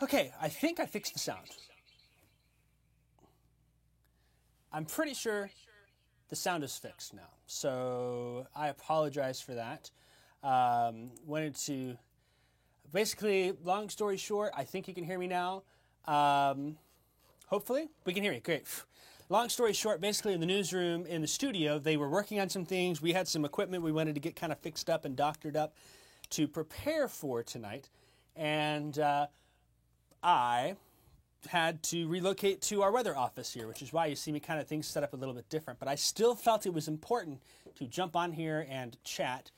Okay, I think I fixed the sound. I'm pretty sure the sound is fixed now. So I apologize for that. Wanted to, basically, long story short, I think you can hear me now. Hopefully, we can hear you. Great. Long story short, basically in the newsroom, in the studio, they were working on some things. We had some equipment we wanted to get kind of fixed up and doctored up to prepare for tonight. And I had to relocate to our weather office here, which is why you see me kind of things set up a little bit different. But I still felt it was important to jump on here and chat.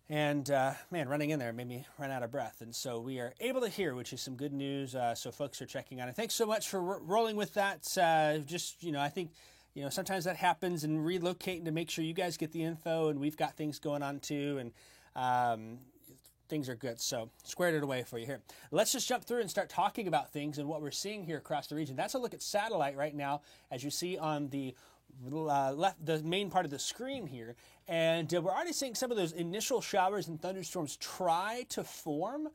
And man, running in there made me run out of breath. And so we are able to hear, which is some good news. So folks are checking on it. Thanks so much for rolling with that. I think, sometimes that happens, and relocating to make sure you guys get the info, and we've got things going on too. And things are good. So squared it away for you here. Let's just jump through and start talking about things and what we're seeing here across the region. That's a look at satellite right now, as you see on the left, the main part of the screen here. And we're already seeing some of those initial showers and thunderstorms try to form.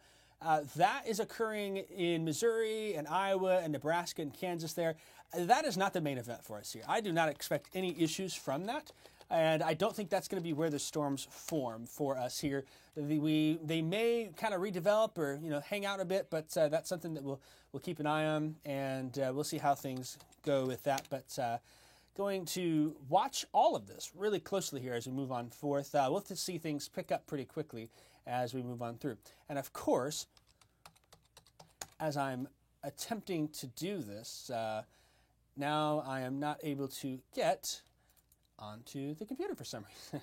That is occurring in Missouri and Iowa and Nebraska and Kansas there. That is not the main event for us here. I do not expect any issues from that. And I don't think that's going to be where the storms form for us here. They may kind of redevelop or hang out a bit, but that's something that we'll keep an eye on, and we'll see how things go with that. But going to watch all of this really closely here as we move on forth. We'll have to see things pick up pretty quickly as we move on through. And of course, as I'm attempting to do this, now I am not able to get onto the computer for some reason.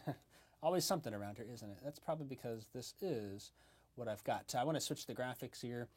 Always something around here, isn't it? That's probably because this is what I've got. I want to switch the graphics here.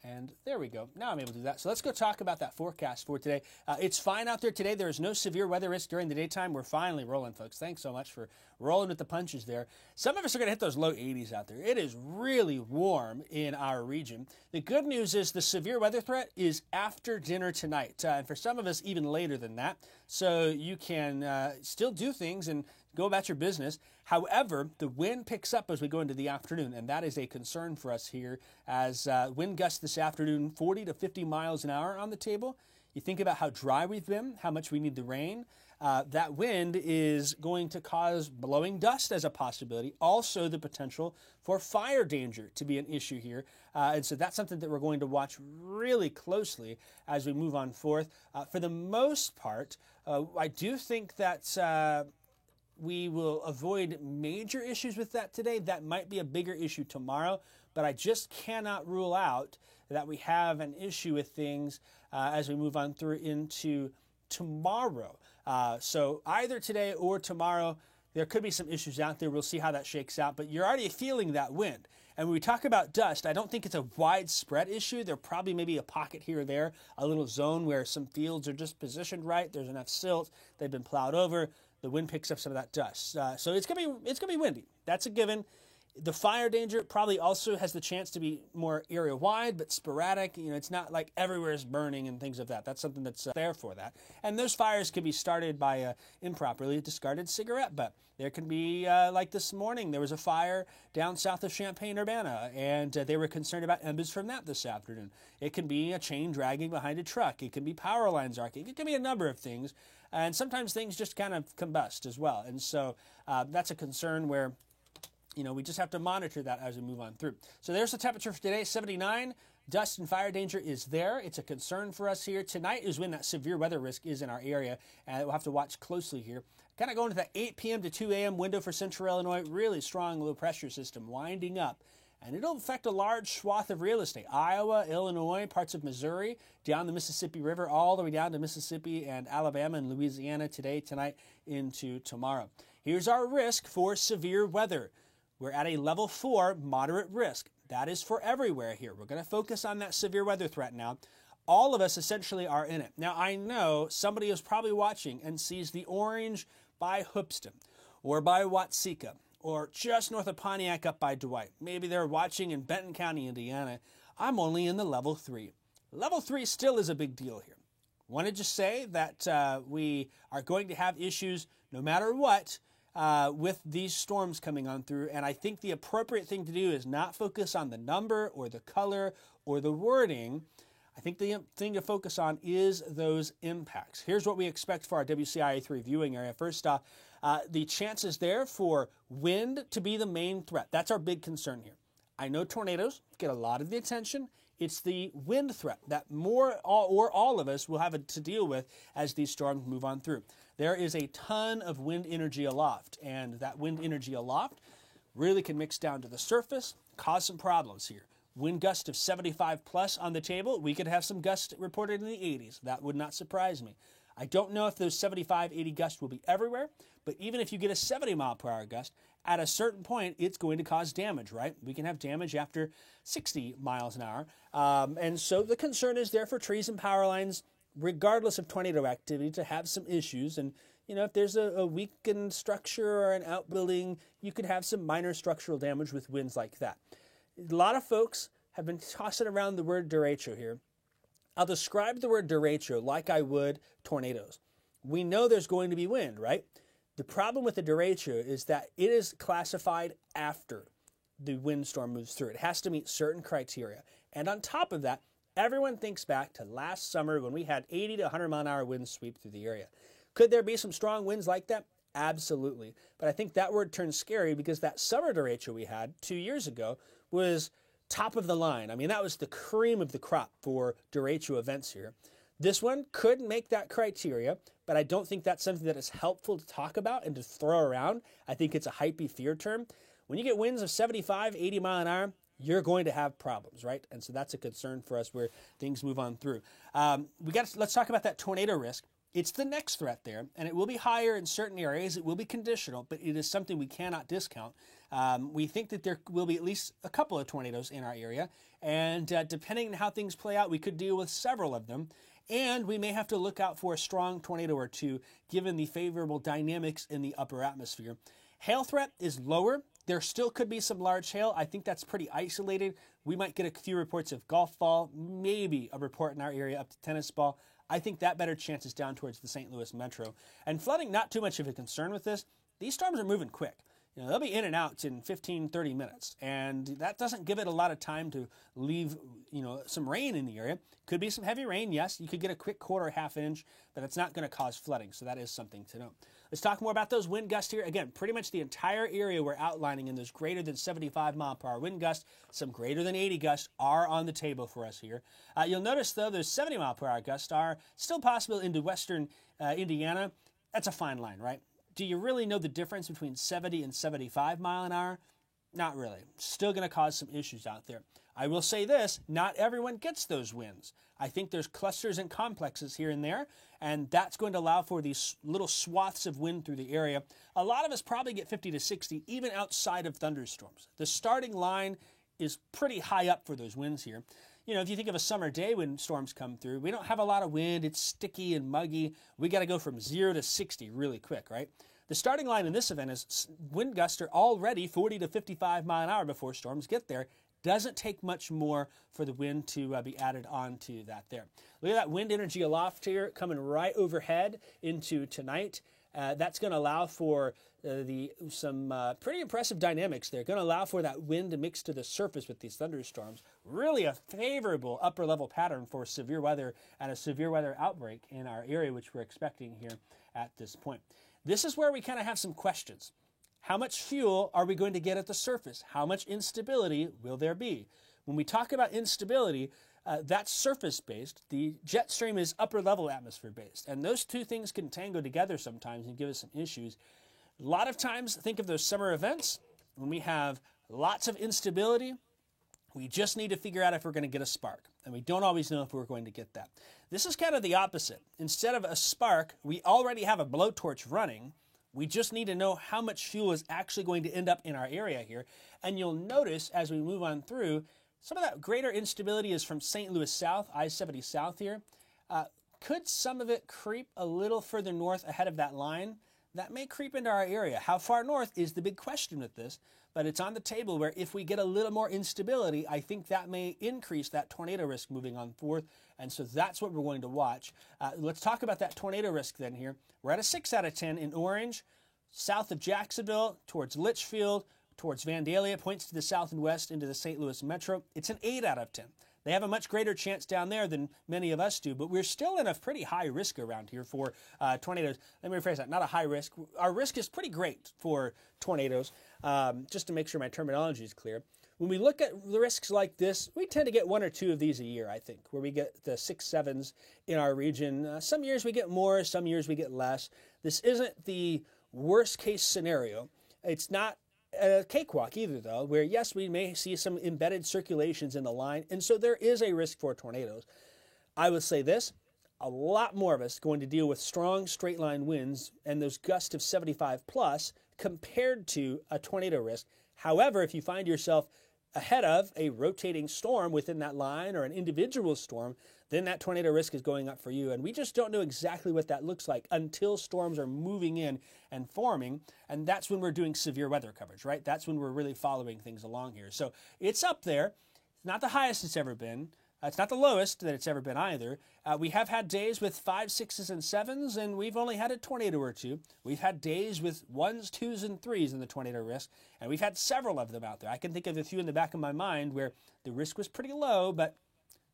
And there we go. Now I'm able to do that. So let's go talk about that forecast for today. It's fine out there today. There is no severe weather risk during the daytime. We're finally rolling, folks. Thanks so much for rolling with the punches there. Some of us are going to hit those low 80s out there. It is really warm in our region. The good news is the severe weather threat is after dinner tonight. And for some of us, even later than that. So you can still do things and go about your business. However, the wind picks up as we go into the afternoon, and that is a concern for us here as wind gusts this afternoon, 40 to 50 miles an hour on the table. You think about how dry we've been, how much we need the rain. That wind is going to cause blowing dust as a possibility. Also, the potential for fire danger to be an issue here. And so that's something that we're going to watch really closely as we move on forth. For the most part, I do think that we will avoid major issues with that today. That might be a bigger issue tomorrow, but I just cannot rule out that we have an issue with things as we move on through into tomorrow. So either today or tomorrow, there could be some issues out there. We'll see how that shakes out, but you're already feeling that wind. And when we talk about dust, I don't think it's a widespread issue. There probably may be a pocket here or there, a little zone where some fields are just positioned right. There's enough silt. They've been plowed over. The wind picks up some of that dust. So it's gonna be windy. That's a given. The fire danger probably also has the chance to be more area-wide, but sporadic. It's not like everywhere is burning and things of that. That's something that's there for that. And those fires can be started by improperly discarded cigarette butt. There can be, like this morning, there was a fire down south of Champaign-Urbana, and they were concerned about embers from that this afternoon. It can be a chain dragging behind a truck. It can be power lines arcing. It can be a number of things. And sometimes things just kind of combust as well. And so that's a concern where we just have to monitor that as we move on through. So there's the temperature for today, 79. Dust and fire danger is there. It's a concern for us here. Tonight is when that severe weather risk is in our area, and we'll have to watch closely here. Kind of going to that 8 p.m. to 2 a.m. window for central Illinois. Really strong low pressure system winding up. And it'll affect a large swath of real estate. Iowa, Illinois, parts of Missouri, down the Mississippi River, all the way down to Mississippi and Alabama and Louisiana today, tonight, into tomorrow. Here's our risk for severe weather. We're at a level 4 moderate risk. That is for everywhere here. We're going to focus on that severe weather threat now. All of us essentially are in it. Now, I know somebody is probably watching and sees the orange by Hoopeston or by Watseka or just north of Pontiac up by Dwight. Maybe they're watching in Benton County, Indiana. I'm only in the level 3. Level 3 still is a big deal here. Wanted to say that we are going to have issues no matter what. with these storms coming on through. And I think the appropriate thing to do is not focus on the number or the color or the wording. I think the thing to focus on is those impacts. Here's what we expect for our WCIA3 viewing area. First off, the chances there for wind to be the main threat. That's our big concern here. I know tornadoes get a lot of the attention. It's the wind threat that more or all of us will have to deal with as these storms move on through. There is a ton of wind energy aloft, and that wind energy aloft really can mix down to the surface, cause some problems here. Wind gust of 75 plus on the table. We could have some gusts reported in the 80s. That would not surprise me. I don't know if those 75, 80 gusts will be everywhere, but even if you get a 70 mile per hour gust, at a certain point, it's going to cause damage, right? We can have damage after 60 miles an hour. And so the concern is there for trees and power lines, regardless of tornado activity, to have some issues. And, you know, if there's a weakened structure or an outbuilding, you could have some minor structural damage with winds like that. A lot of folks have been tossing around the word derecho here. I'll describe the word derecho like I would tornadoes. We know there's going to be wind, right? The problem with the derecho is that it is classified after the windstorm moves through. It has to meet certain criteria. And on top of that, everyone thinks back to last summer when we had 80 to 100 mile an hour winds sweep through the area. Could there be some strong winds like that? Absolutely. But I think that word turns scary because that summer derecho we had 2 years ago was top of the line. I mean, that was the cream of the crop for derecho events here. This one could make that criteria, but I don't think that's something that is helpful to talk about and to throw around. I think it's a hypey fear term. When you get winds of 75, 80 mile an hour, you're going to have problems, right? And so that's a concern for us where things move on through. Let's talk about that tornado risk. It's the next threat there, and it will be higher in certain areas. It will be conditional, but it is something we cannot discount. We think that there will be at least a couple of tornadoes in our area, and depending on how things play out, we could deal with several of them, and we may have to look out for a strong tornado or two, given the favorable dynamics in the upper atmosphere. Hail threat is lower. There still could be some large hail. I think that's pretty isolated. We might get a few reports of golf ball, maybe a report in our area up to tennis ball. I think that better chance is down towards the St. Louis metro. And flooding, not too much of a concern with this. These storms are moving quick. You know, they'll be in and out in 15, 30 minutes. And that doesn't give it a lot of time to leave, some rain in the area. Could be some heavy rain, yes. You could get a quick quarter, half inch, but it's not going to cause flooding. So that is something to note. Let's talk more about those wind gusts here. Again, pretty much the entire area we're outlining in those greater than 75 mile per hour wind gusts, some greater than 80 gusts are on the table for us here. You'll notice, though, those 70 mile per hour gusts are still possible into western Indiana. That's a fine line, right? Do you really know the difference between 70 and 75 mile an hour? Not really. Still going to cause some issues out there. I will say this, not everyone gets those winds. I think there's clusters and complexes here and there, and that's going to allow for these little swaths of wind through the area. A lot of us probably get 50 to 60, even outside of thunderstorms. The starting line is pretty high up for those winds here. You know, if you think of a summer day when storms come through, we don't have a lot of wind. It's sticky and muggy. We got to go from 0 to 60 really quick, right? The starting line in this event is wind gusts are already 40 to 55 mile an hour before storms get there. Doesn't take much more for the wind to be added on to that there. Look at that wind energy aloft here coming right overhead into tonight. That's going to allow for some pretty impressive dynamics there. Going to allow for that wind to mix to the surface with these thunderstorms. Really a favorable upper level pattern for severe weather and a severe weather outbreak in our area, which we're expecting here at this point. This is where we kind of have some questions. How much fuel are we going to get at the surface? How much instability will there be? When we talk about instability, that's surface-based. The jet stream is upper-level atmosphere-based. And those two things can tango together sometimes and give us some issues. A lot of times, think of those summer events. When we have lots of instability, we just need to figure out if we're going to get a spark. And we don't always know if we're going to get that. This is kind of the opposite. Instead of a spark, we already have a blowtorch running. We just need to know how much fuel is actually going to end up in our area here. And you'll notice as we move on through, some of that greater instability is from St. Louis south, I-70 south here. Could some of it creep a little further north ahead of that line? That may creep into our area. How far north is the big question with this, but it's on the table where if we get a little more instability, I think that may increase that tornado risk moving on forth, and so that's what we're going to watch. Let's talk about that tornado risk then here. We're at a 6 out of 10 in orange. south of Jacksonville, towards Litchfield, towards Vandalia, points to the south and west into the St. Louis metro. It's an 8 out of 10. They have a much greater chance down there than many of us do, but we're still in a pretty high risk around here for tornadoes. Let me rephrase that, not a high risk. Our risk is pretty great for tornadoes, just to make sure my terminology is clear. When we look at the risks like this, we tend to get 1 or 2 of these a year, I think, where we get the 6, 7s in our region. Some years we get more, some years we get less. This isn't the worst case scenario. It's not a cakewalk either, though, where yes, we may see some embedded circulations in the line, and so there is a risk for tornadoes. I would say this, a lot more of us going to deal with strong straight line winds and those gusts of 75 plus compared to a tornado risk. However, if you find yourself ahead of a rotating storm within that line or an individual storm, then that tornado risk is going up for you. And we just don't know exactly what that looks like until storms are moving in and forming. And that's when we're doing severe weather coverage, right? That's when we're really following things along here. So it's up there. It's not the highest it's ever been. It's not the lowest that it's ever been either. We have had days with 5, 6s, and 7s, and we've only had a tornado or 2. We've had days with 1s, 2s, and 3s in the tornado risk, and we've had several of them out there. I can think of a few in the back of my mind where the risk was pretty low, but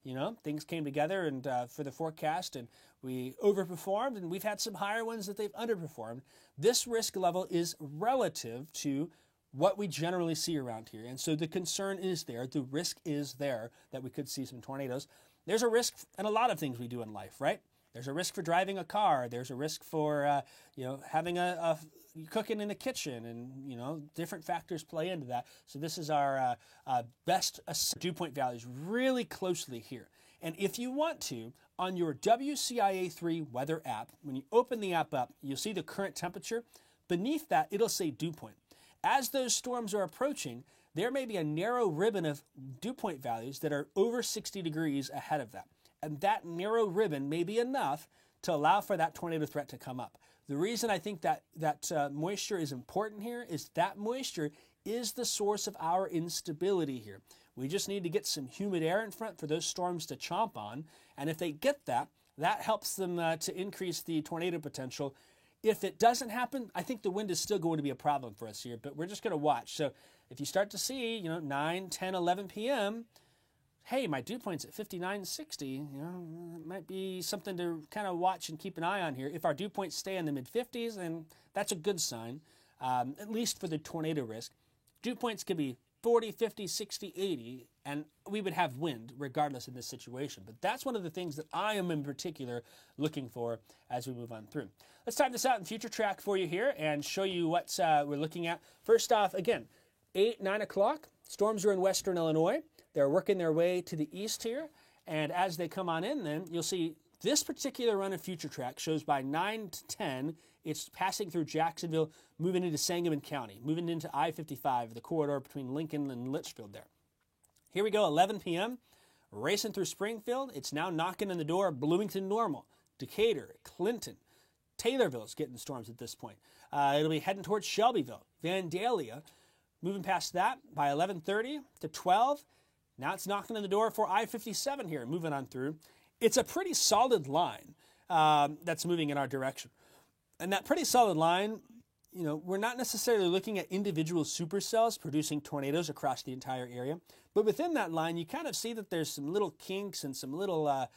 you know, things came together and for the forecast, and we overperformed, and we've had some higher ones that they've underperformed. This risk level is relative to what we generally see around here. And so the concern is there, the risk is there that we could see some tornadoes. There's a risk in a lot of things we do in life, right? There's a risk for driving a car. There's a risk for, having a cooking in the kitchen, and, different factors play into that. So this is our best dew point values really closely here. And if you want to, on your WCIA3 weather app, when you open the app up, you'll see the current temperature. Beneath that, it'll say dew point. As those storms are approaching, there may be a narrow ribbon of dew point values that are over 60 degrees ahead of that. And that narrow ribbon may be enough to allow for that tornado threat to come up. The reason I think that moisture is important here is that moisture is the source of our instability here. We just need to get some humid air in front for those storms to chomp on. And if they get that, that helps them to increase the tornado potential. If it doesn't happen, I think the wind is still going to be a problem for us here, but we're just going to watch. So if you start to see, 9, 10, 11 p.m., hey, my dew point's at 59, 60, it might be something to kind of watch and keep an eye on here. If our dew points stay in the mid-50s, then that's a good sign, at least for the tornado risk. Dew points could be 40, 50, 60, 80, and we would have wind regardless in this situation. But that's one of the things that I am in particular looking for as we move on through. Let's type this out in Future Track for you here and show you what we're looking at. First off, again, 8, 9 o'clock. Storms are in western Illinois. They're working their way to the east here. And as they come on in, then you'll see this particular run of Future Track shows by 9 to 10, it's passing through Jacksonville, moving into Sangamon County, moving into I-55, the corridor between Lincoln and Litchfield there. Here we go, 11 p.m., racing through Springfield. It's now knocking on the door of Bloomington Normal, Decatur, Clinton. Taylorville's getting storms at this point. It'll be heading towards Shelbyville, Vandalia. Moving past that by 11:30 to 12. Now it's knocking on the door for I-57 here, moving on through. It's a pretty solid line that's moving in our direction. And that pretty solid line, we're not necessarily looking at individual supercells producing tornadoes across the entire area. But within that line, you kind of see that there's some little kinks and some little,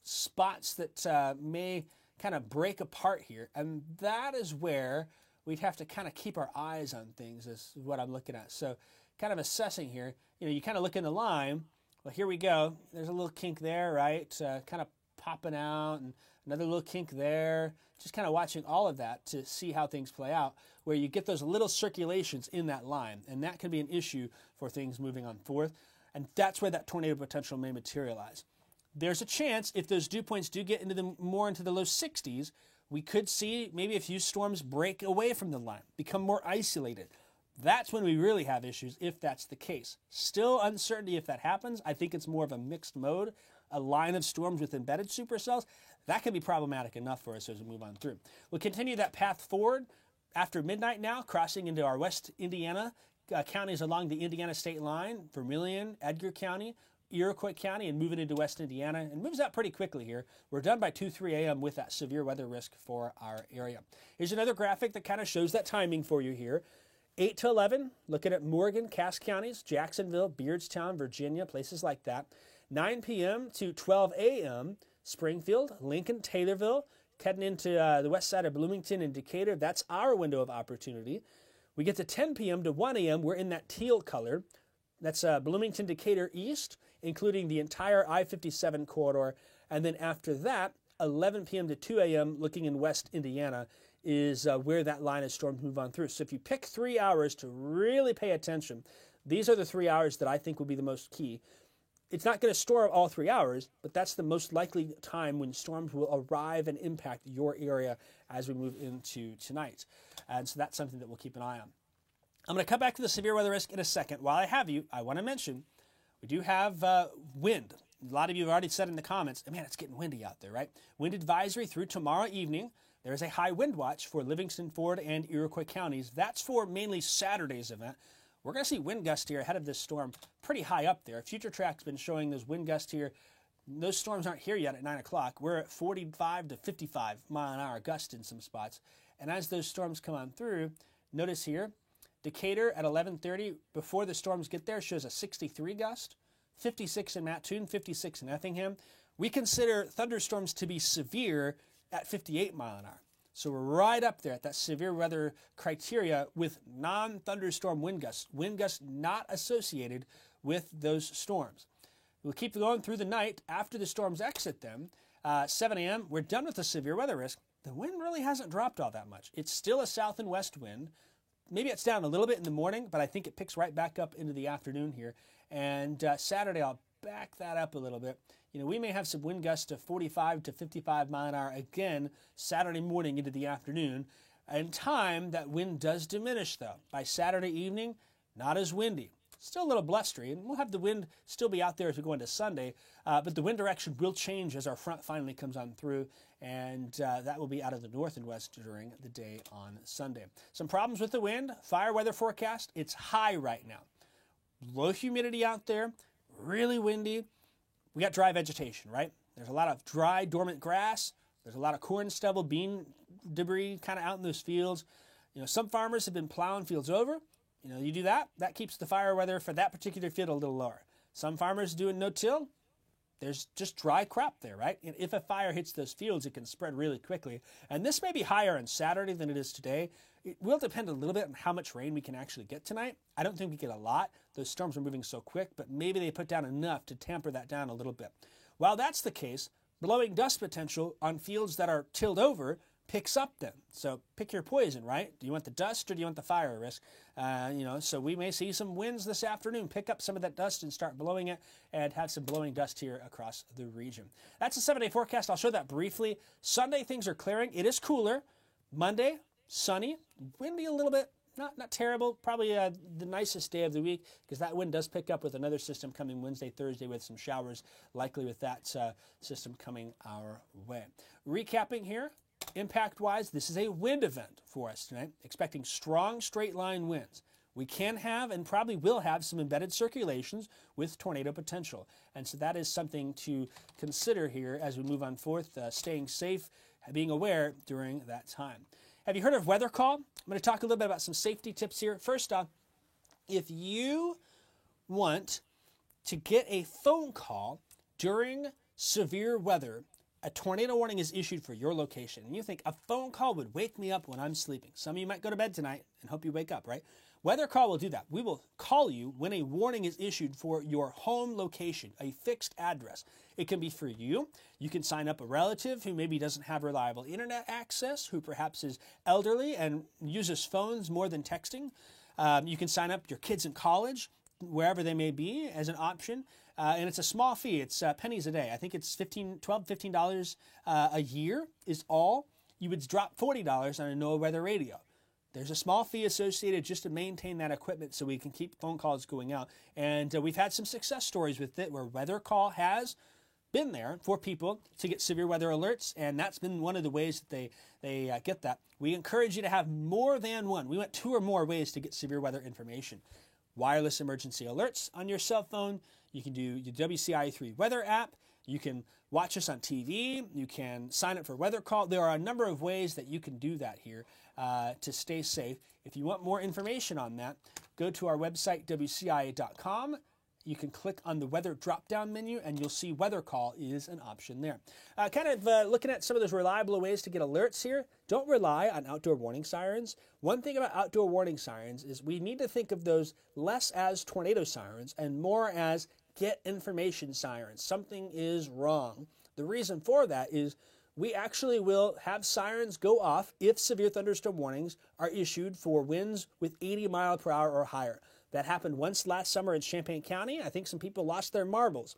spots that may kind of break apart here. And that is where we'd have to kind of keep our eyes on things, is what I'm looking at. So kind of assessing here, you kind of look in the line. Well, here we go. There's a little kink there, right? Kind of popping out, and another little kink there. Just kind of watching all of that to see how things play out, where you get those little circulations in that line. And that can be an issue for things moving on forth. And that's where that tornado potential may materialize. There's a chance, if those dew points do get into the low 60s, we could see maybe a few storms break away from the line, become more isolated. That's when we really have issues, if that's the case. Still uncertainty if that happens. I think it's more of a mixed mode, a line of storms with embedded supercells. That can be problematic enough for us as we move on through. We'll continue that path forward after midnight now, crossing into our West Indiana counties along the Indiana state line, Vermilion, Edgar County, Iroquois County and moving into West Indiana, and moves out pretty quickly here. We're done by 2-3 a.m. with that severe weather risk for our area. Here's another graphic that kind of shows that timing for you here. 8 to 11, looking at Morgan, Cass counties, Jacksonville, Beardstown, Virginia, places like that. 9 p.m. to 12 a.m., Springfield, Lincoln, Taylorville, heading into the west side of Bloomington and Decatur. That's our window of opportunity. We get to 10 p.m. to 1 a.m., we're in that teal color. That's Bloomington, Decatur east, including the entire I-57 corridor. And then after that, 11 p.m. to 2 a.m., looking in West Indiana, is where that line of storms move on through. So if you pick 3 hours to really pay attention, these are the 3 hours that I think will be the most key. It's not going to storm all 3 hours, but that's the most likely time when storms will arrive and impact your area as we move into tonight. And so that's something that we'll keep an eye on. I'm going to come back to the severe weather risk in a second. While I have you, I want to mention we do have wind. A lot of you have already said in the comments, man, it's getting windy out there, right? Wind advisory through tomorrow evening. There is a high wind watch for Livingston, Ford, and Iroquois counties. That's for mainly Saturday's event. We're going to see wind gusts here ahead of this storm pretty high up there. FutureTrack's been showing those wind gusts here. Those storms aren't here yet at 9 o'clock. We're at 45 to 55 mile an hour gusts in some spots. And as those storms come on through, notice here, Decatur at 11:30, before the storms get there, shows a 63 gust, 56 in Mattoon, 56 in Effingham. We consider thunderstorms to be severe at 58 mile an hour. So we're right up there at that severe weather criteria with non-thunderstorm wind gusts not associated with those storms. We'll keep going through the night after the storms exit them. 7 a.m., we're done with the severe weather risk. The wind really hasn't dropped all that much. It's still a south and west wind. Maybe it's down a little bit in the morning, but I think it picks right back up into the afternoon here. And Saturday, I'll back that up a little bit. You know, we may have some wind gusts of 45 to 55 mile an hour again Saturday morning into the afternoon. In time, that wind does diminish, though. By Saturday evening, not as windy. Still a little blustery, and we'll have the wind still be out there as we go into Sunday, but the wind direction will change as our front finally comes on through, and that will be out of the north and west during the day on Sunday. Some problems with the wind, fire weather forecast, it's high right now. Low humidity out there, really windy. We got dry vegetation, right? There's a lot of dry, dormant grass. There's a lot of corn stubble, bean debris kind of out in those fields. You know, some farmers have been plowing fields over. You know, you do that, that keeps the fire weather for that particular field a little lower. Some farmers doing no-till, there's just dry crop there, right? And if a fire hits those fields, it can spread really quickly. And this may be higher on Saturday than it is today. It will depend a little bit on how much rain we can actually get tonight. I don't think we get a lot. Those storms are moving so quick, but maybe they put down enough to tamper that down a little bit. While that's the case, blowing dust potential on fields that are tilled over picks up then. So pick your poison, right? Do you want the dust or do you want the fire risk? So we may see some winds this afternoon, pick up some of that dust and start blowing it and have some blowing dust here across the region. That's a 7-day forecast. I'll show that briefly. Sunday, things are clearing. It is cooler. Monday, sunny, windy a little bit. Not terrible. Probably the nicest day of the week because that wind does pick up with another system coming Wednesday, Thursday with some showers, likely with that system coming our way. Recapping here. Impact-wise, this is a wind event for us tonight, expecting strong straight-line winds. We can have and probably will have some embedded circulations with tornado potential. And so that is something to consider here as we move on forth, staying safe, being aware during that time. Have you heard of Weather Call? I'm going to talk a little bit about some safety tips here. First off, if you want to get a phone call during severe weather, a tornado warning is issued for your location, and you think a phone call would wake me up when I'm sleeping. Some of you might go to bed tonight and hope you wake up, right? Weather Call will do that. We will call you when a warning is issued for your home location, a fixed address. It can be for you. You can sign up a relative who maybe doesn't have reliable internet access, who perhaps is elderly and uses phones more than texting. You can sign up your kids in college, wherever they may be, as an option. And it's a small fee. It's pennies a day. I think it's $15 a year is all. You would drop $40 on a NOAA weather radio. There's a small fee associated just to maintain that equipment so we can keep phone calls going out. And we've had some success stories with it where Weather Call has been there for people to get severe weather alerts, and that's been one of the ways that they get that. We encourage you to have more than one. We want 2 or more ways to get severe weather information. wireless emergency alerts on your cell phone. You can do your WCIA3 weather app. You can watch us on TV. You can sign up for Weather Call. There are a number of ways that you can do that here to stay safe. If you want more information on that, go to our website, WCIA.com. You can click on the weather drop-down menu, and you'll see Weather Call is an option there. Looking at some of those reliable ways to get alerts here, don't rely on outdoor warning sirens. One thing about outdoor warning sirens is we need to think of those less as tornado sirens and more as get information sirens. Something is wrong. The reason for that is we actually will have sirens go off if severe thunderstorm warnings are issued for winds with 80 mile per hour or higher. That happened once last summer in Champaign County. I think some people lost their marbles.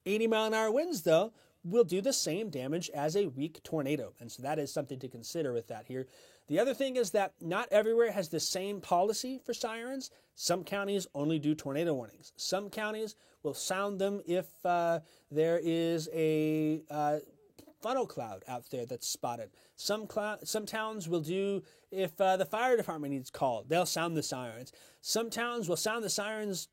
80 mile an hour winds, though, will do the same damage as a weak tornado. And so that is something to consider with that here. The other thing is that not everywhere has the same policy for sirens. Some counties only do tornado warnings. Some counties will sound them if there is a funnel cloud out there that's spotted. Some towns will do if the fire department needs called. They'll sound the sirens. Some towns will sound the sirens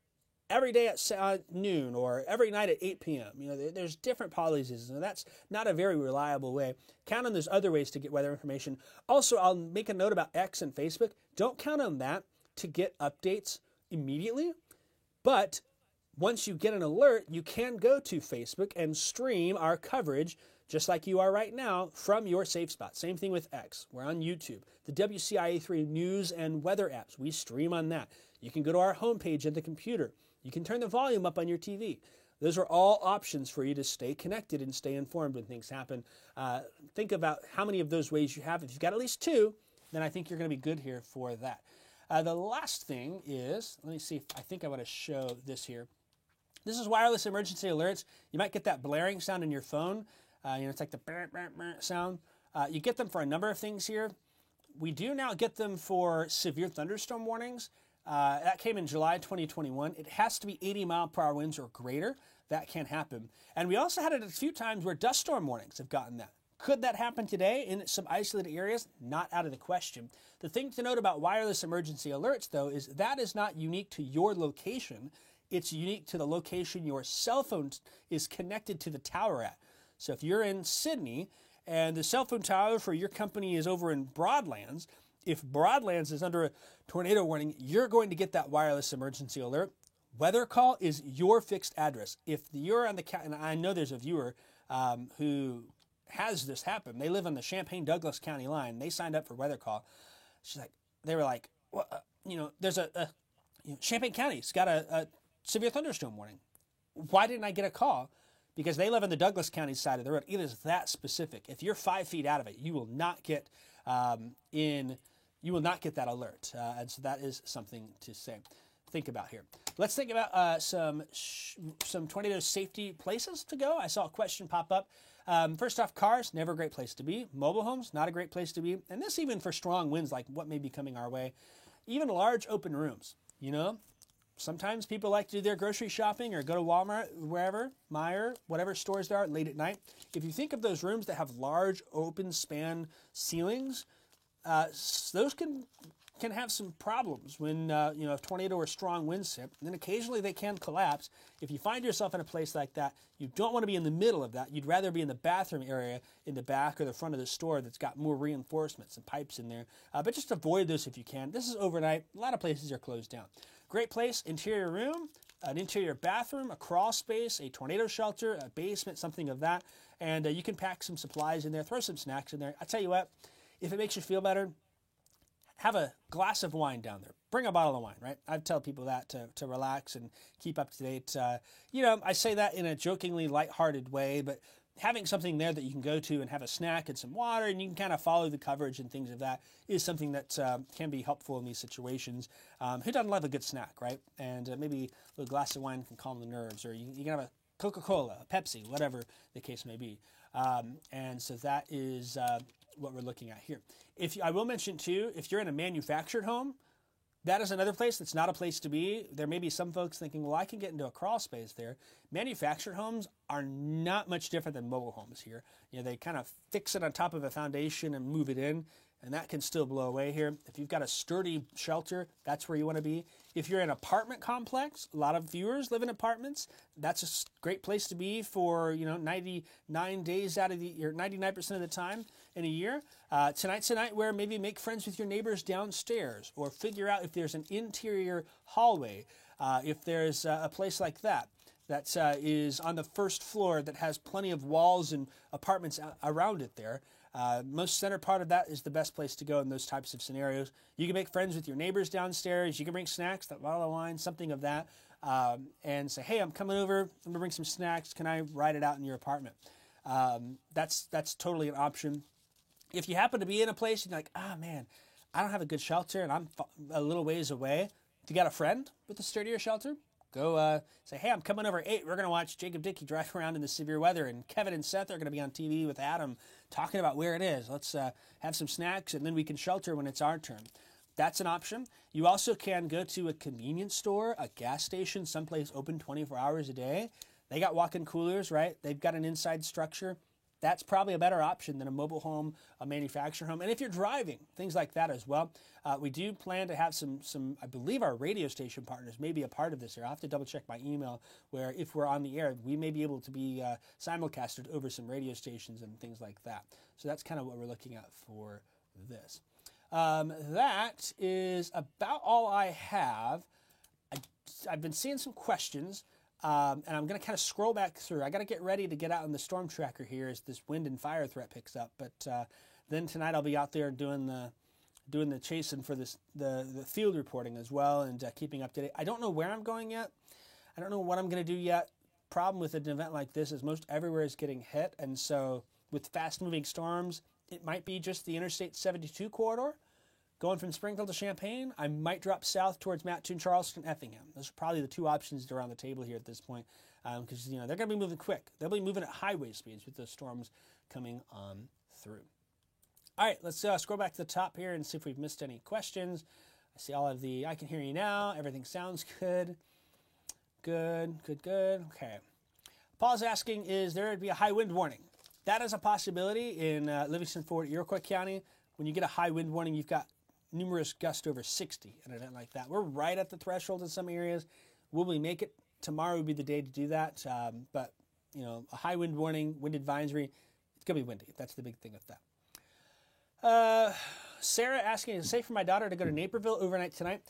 every day at noon or every night at 8 p.m. There's different policies, and that's not a very reliable way. Count on those other ways to get weather information. Also, I'll make a note about X and Facebook. Don't count on that to get updates immediately, but once you get an alert, you can go to Facebook and stream our coverage just like you are right now from your safe spot. Same thing with X. We're on YouTube. The WCIA3 news and weather apps, we stream on that. You can go to our homepage at the computer. You can turn the volume up on your TV. Those are all options for you to stay connected and stay informed when things happen. Think about how many of those ways you have. If you've got at least two, then I think you're going to be good here for that. The last thing is, let me see, I think I want to show this here. This is wireless emergency alerts. You might get that blaring sound in your phone. It's like the burr, burr, burr sound. You get them for a number of things here. We do now get them for severe thunderstorm warnings. That came in July 2021. It has to be 80 mile per hour winds or greater. That can't happen. And we also had it a few times where dust storm warnings have gotten that. Could that happen today in some isolated areas? Not out of the question. The thing to note about wireless emergency alerts, though, is that is not unique to your location. It's unique to the location your cell phone is connected to the tower at. So if you're in Sydney and the cell phone tower for your company is over in Broadlands, if Broadlands is under a tornado warning, you're going to get that wireless emergency alert. Weather Call is your fixed address. If you're on the, and I know there's a viewer who has this happen. They live on the Champaign-Douglas County line. They signed up for Weather Call. They were like, well, there's Champaign County's got a severe thunderstorm warning. Why didn't I get a call? Because they live on the Douglas County side of the road. It is that specific. If you're 5 feet out of it, you will not get that alert. And so that is something to think about here. Let's think about some tornado safety places to go. I saw a question pop up. First off, cars, never a great place to be. Mobile homes, not a great place to be. And this even for strong winds like what may be coming our way. Even large open rooms, Sometimes people like to do their grocery shopping or go to Walmart, wherever, Meijer, whatever stores there are late at night. If you think of those rooms that have large open span ceilings, those can have some problems when if tornado or strong winds hit. And then occasionally they can collapse. If you find yourself in a place like that, you don't want to be in the middle of that. You'd rather be in the bathroom area in the back or the front of the store that's got more reinforcements and pipes in there. But just avoid those if you can. This is overnight. A lot of places are closed down. Great place, interior room, an interior bathroom, a crawl space, a tornado shelter, a basement, something of that. And you can pack some supplies in there, throw some snacks in there. I tell you what, if it makes you feel better, have a glass of wine down there. Bring a bottle of wine, right? I tell people that to relax and keep up to date. I say that in a jokingly lighthearted way, but having something there that you can go to and have a snack and some water and you can kind of follow the coverage and things of that is something that can be helpful in these situations. Who doesn't love a good snack, right? And maybe a little glass of wine can calm the nerves, or you can have a Coca-Cola, a Pepsi, whatever the case may be. And so that is what we're looking at here. I will mention too, if you're in a manufactured home, that is another place that's not a place to be. There may be some folks thinking, well, I can get into a crawl space there. Manufactured homes are not much different than mobile homes here. They kind of fix it on top of a foundation and move it in. and that can still blow away here. If you've got a sturdy shelter, that's where you want to be. If you're in an apartment complex, a lot of viewers live in apartments. That's a great place to be for 99 days out of the year, 99% of the time in a year. Tonight's a night where maybe make friends with your neighbors downstairs, or figure out if there's an interior hallway. If there's a place like that is on the first floor that has plenty of walls and apartments around it there. Most center part of that is the best place to go in those types of scenarios. You can make friends with your neighbors downstairs. You can bring snacks, that bottle of wine, something of that, and say, hey, I'm coming over. I'm going to bring some snacks. Can I ride it out in your apartment? That's totally an option. If you happen to be in a place and you're like, man, I don't have a good shelter and I'm a little ways away. If you got a friend with a sturdier shelter, go say, hey, I'm coming over at 8. We're going to watch Jacob Dickey drive around in the severe weather, and Kevin and Seth are going to be on TV with Adam talking about where it is. Let's have some snacks, and then we can shelter when it's our turn. That's an option. You also can go to a convenience store, a gas station, someplace open 24 hours a day. They got walk-in coolers, right? They've got an inside structure. That's probably a better option than a mobile home, a manufactured home. And if you're driving, things like that as well. We do plan to have some, I believe our radio station partners may be a part of this here. I'll have to double check my email where if we're on the air, we may be able to be simulcasted over some radio stations and things like that. So that's kind of what we're looking at for this. That is about all I have. I've been seeing some questions. And I'm going to kind of scroll back through. I got to get ready to get out on the storm tracker here as this wind and fire threat picks up. But then tonight I'll be out there doing the chasing for the field reporting as well, and keeping up to date. I don't know where I'm going yet. I don't know what I'm going to do yet. Problem with an event like this is most everywhere is getting hit, and so with fast-moving storms, it might be just the Interstate 72 corridor. Going from Springfield to Champaign, I might drop south towards Mattoon, Charleston, Effingham. Those are probably the two options that are on the table here at this point, because they're going to be moving quick. They'll be moving at highway speeds with those storms coming on through. All right, let's scroll back to the top here and see if we've missed any questions. I see all of the, I can hear you now. Everything sounds good. Good. Okay. Paul's asking, is there to be a high wind warning? That is a possibility in Livingston, Fort Iroquois County. When you get a high wind warning, you've got numerous gusts over 60, an event like that. We're right at the threshold in some areas. Will we make it? Tomorrow would be the day to do that. But, a high wind warning, wind advisory, it's going to be windy. That's the big thing with that. Sarah asking, is it safe for my daughter to go to Naperville overnight tonight?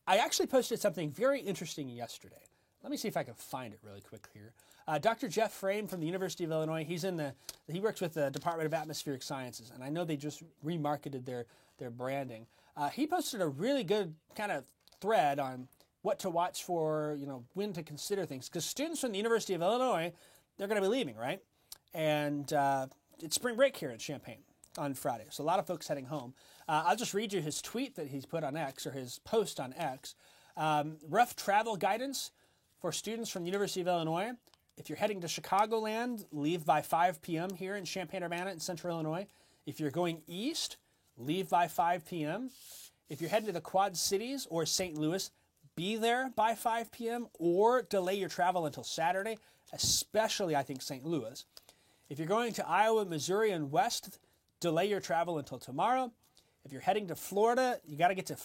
I actually posted something very interesting yesterday. Let me see if I can find it really quick here. Dr. Jeff Frame from the University of Illinois, he works with the Department of Atmospheric Sciences, and I know they just remarketed their branding. He posted a really good kind of thread on what to watch for, when to consider things. Because students from the University of Illinois, they're going to be leaving, right? And it's spring break here in Champaign on Friday. So a lot of folks heading home. I'll just read you his tweet that he's put on X, or his post on X. Rough travel guidance for students from the University of Illinois. If you're heading to Chicagoland, leave by 5 p.m. here in Champaign-Urbana in central Illinois. If you're going east, leave by 5 p.m. If you're heading to the Quad Cities or St. Louis, be there by 5 p.m. or delay your travel until Saturday, especially, I think, St. Louis. If you're going to Iowa, Missouri, and west, delay your travel until tomorrow. If you're heading to Florida, you got to get to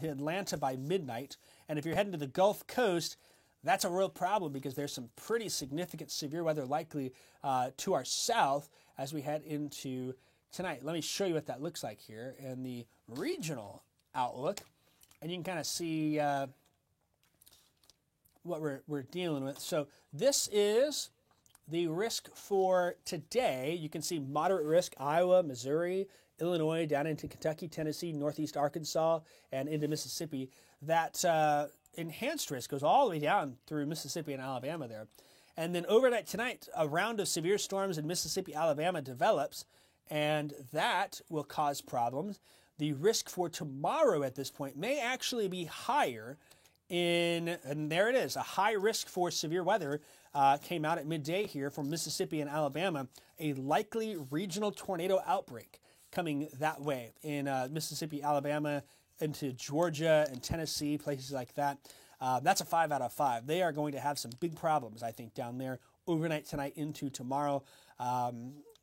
Atlanta by midnight. And if you're heading to the Gulf Coast, that's a real problem because there's some pretty significant severe weather likely to our south as we head into tonight. Let me show you what that looks like here in the regional outlook. And you can kind of see what we're dealing with. So this is the risk for today. You can see moderate risk, Iowa, Missouri, Illinois, down into Kentucky, Tennessee, northeast Arkansas, and into Mississippi. That enhanced risk goes all the way down through Mississippi and Alabama there. And then overnight tonight, a round of severe storms in Mississippi, Alabama develops, and that will cause problems. The risk for tomorrow at this point may actually be higher and there it is, a high risk for severe weather came out at midday here from Mississippi and Alabama, a likely regional tornado outbreak coming that way in Mississippi, Alabama, into Georgia and Tennessee, places like that. That's a 5 out of 5. They are going to have some big problems, I think, down there overnight tonight into tomorrow.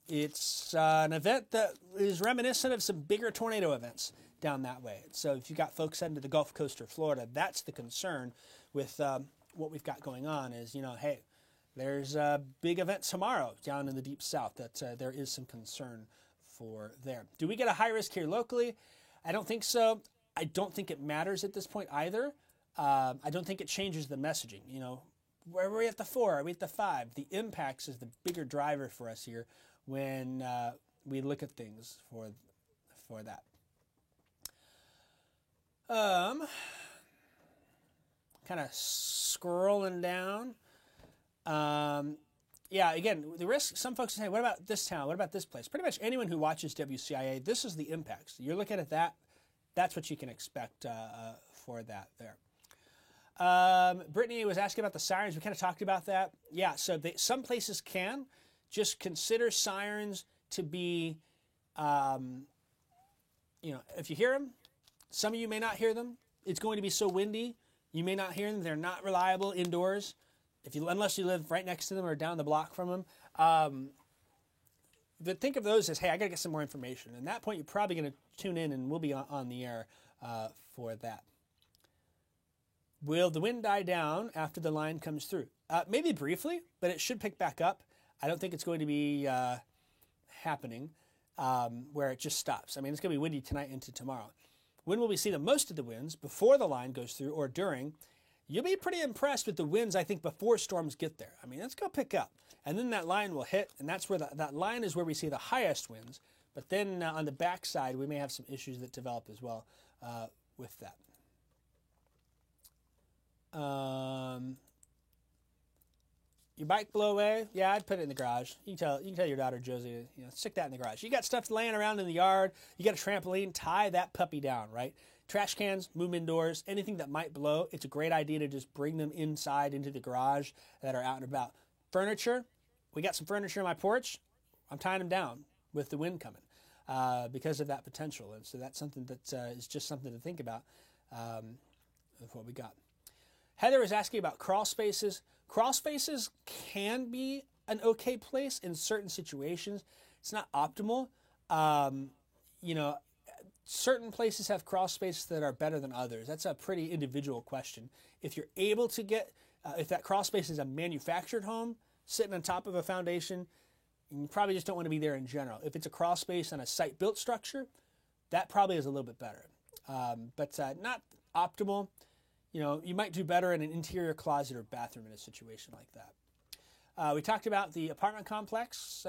It's an event that is reminiscent of some bigger tornado events down that way. So if you've got folks heading to the Gulf Coast or Florida, that's the concern with what we've got going on is, hey, there's a big event tomorrow down in the deep south that there is some concern for there. Do we get a high risk here locally? I don't think so. I don't think it matters at this point either. I don't think it changes the messaging. Where are we at the 4? Are we at the 5? The impacts is the bigger driver for us here when we look at things for that. Kind of scrolling down. Yeah, again, the risk, some folks say, what about this town? What about this place? Pretty much anyone who watches WCIA, this is the impacts. You're looking at that. That's what you can expect for that there. Brittany was asking about the sirens. We kind of talked about that. Yeah, so some places can. Just consider sirens to be, if you hear them, some of you may not hear them. It's going to be so windy, you may not hear them. They're not reliable indoors, unless you live right next to them or down the block from them. But think of those as, hey, I got to get some more information. And at that point, you're probably going to tune in, and we'll be on the air for that. Will the wind die down after the line comes through? Maybe briefly, but it should pick back up. I don't think it's going to be happening where it just stops. I mean, it's going to be windy tonight into tomorrow. When will we see the most of the winds? Before the line goes through or during? You'll be pretty impressed with the winds, I think, before storms get there. I mean, it's going to pick up. And then that line will hit, and that's where that line is where we see the highest winds. But then on the backside, we may have some issues that develop as well with that. Your bike blow away? Yeah, I'd put it in the garage. You can tell your daughter Josie, stick that in the garage. You got stuff laying around in the yard. You got a trampoline. Tie that puppy down, right? Trash cans, move indoors. Anything that might blow, it's a great idea to just bring them inside into the garage that are out and about. Furniture, we got some furniture on my porch. I'm tying them down with the wind coming because of that potential. And so that's something that is just something to think about with what we got. Heather was asking about crawl spaces. Crawl spaces can be an okay place in certain situations. It's not optimal. Certain places have crawl spaces that are better than others. That's a pretty individual question. If you're able to get, if that crawl space is a manufactured home sitting on top of a foundation, you probably just don't want to be there in general. If it's a crawl space on a site-built structure, that probably is a little bit better. But not optimal. You might do better in an interior closet or bathroom in a situation like that. We talked about the apartment complex.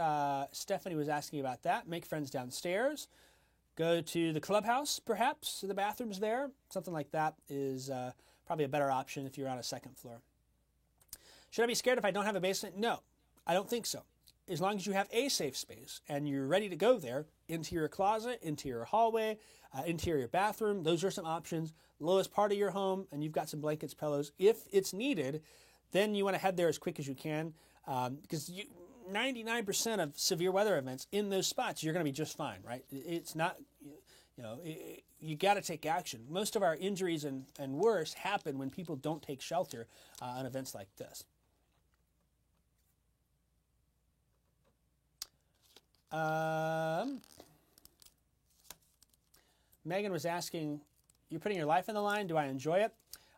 Stephanie was asking about that. Make friends downstairs. Go to the clubhouse, perhaps. The bathroom's there. Something like that is probably a better option if you're on a second floor. Should I be scared if I don't have a basement? No, I don't think so. As long as you have a safe space and you're ready to go there, interior closet, interior hallway, interior bathroom, those are some options. Lowest part of your home, and you've got some blankets, pillows. If it's needed, then you want to head there as quick as you can because 99% of severe weather events in those spots, you're going to be just fine, right? It's not, you got to take action. Most of our injuries and worse happen when people don't take shelter on events like this. Megan was asking, you're putting your life on the line. Do I enjoy it?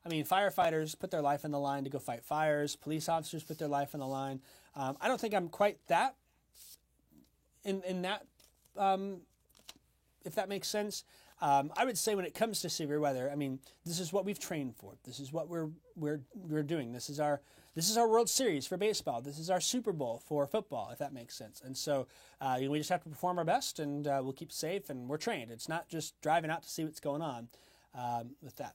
I mean, firefighters put their life on the line to go fight fires. Police officers put their life on the line. I don't think I'm quite that in that, if that makes sense. I would say when it comes to severe weather, I mean, this is what we've trained for. This is what we're doing. This is our World Series for baseball. This is our Super Bowl for football, if that makes sense. And so we just have to perform our best, and we'll keep safe, and we're trained. It's not just driving out to see what's going on with that.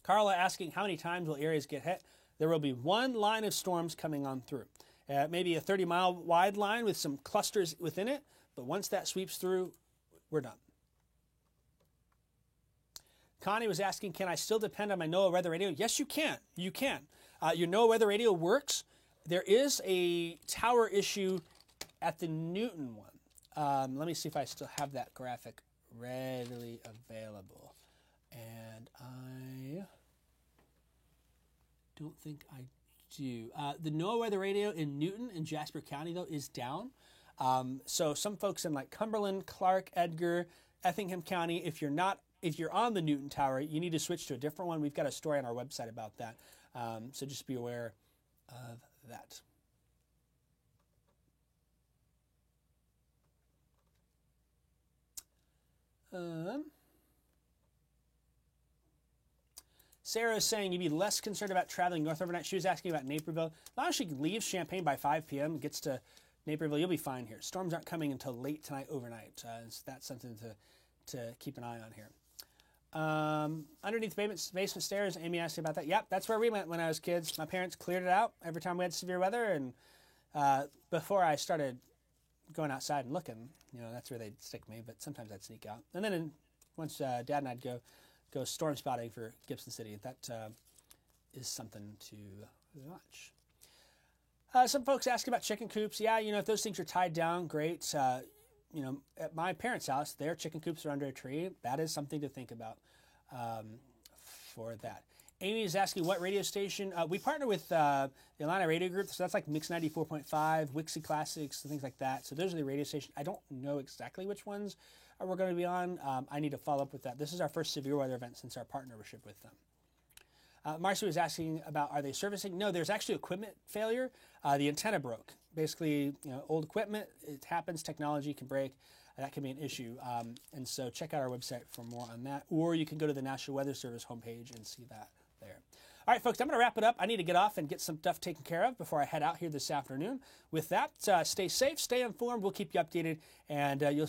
Carla asking, how many times will areas get hit? There will be one line of storms coming on through. Maybe a 30-mile wide line with some clusters within it, but once that sweeps through, we're done. Connie was asking, can I still depend on my NOAA weather radio? Yes, you can. You can. Your NOAA weather radio works. There is a tower issue at the Newton one. Let me see if I still have that graphic readily available. And I don't think I do. The NOAA weather radio in Newton and Jasper County, though, is down. So some folks in like Cumberland, Clark, Edgar, Effingham County, if you're on the Newton Tower, you need to switch to a different one. We've got a story on our website about that. So just be aware of that. Sarah is saying you'd be less concerned about traveling north overnight. She was asking about Naperville. As long as she leaves Champaign by 5 p.m., gets to Naperville, you'll be fine here. Storms aren't coming until late tonight overnight. So that's something to keep an eye on here. Underneath basement stairs, Amy asked me about that. Yep, that's where we went when I was kids. My parents cleared it out every time we had severe weather, and before I started going outside and looking, that's where they'd stick me, but sometimes I'd sneak out. And then once Dad and I'd go storm spotting for Gibson City. That is something to watch. Some folks ask about chicken coops. Yeah, if those things are tied down, great. At my parents' house, their chicken coops are under a tree. That is something to think about for that. Amy is asking what radio station. We partner with the Atlanta Radio Group, so that's like Mix 94.5, Wixie Classics, things like that. So those are the radio stations. I don't know exactly which ones we're going to be on. I need to follow up with that. This is our first severe weather event since our partnership with them. Marcy was asking about, are they servicing? No, there's actually equipment failure. The antenna broke. Basically, old equipment, it happens, technology can break. That can be an issue. And so check out our website for more on that. Or you can go to the National Weather Service homepage and see that there. All right, folks, I'm going to wrap it up. I need to get off and get some stuff taken care of before I head out here this afternoon. With that, stay safe, stay informed. We'll keep you updated, and you'll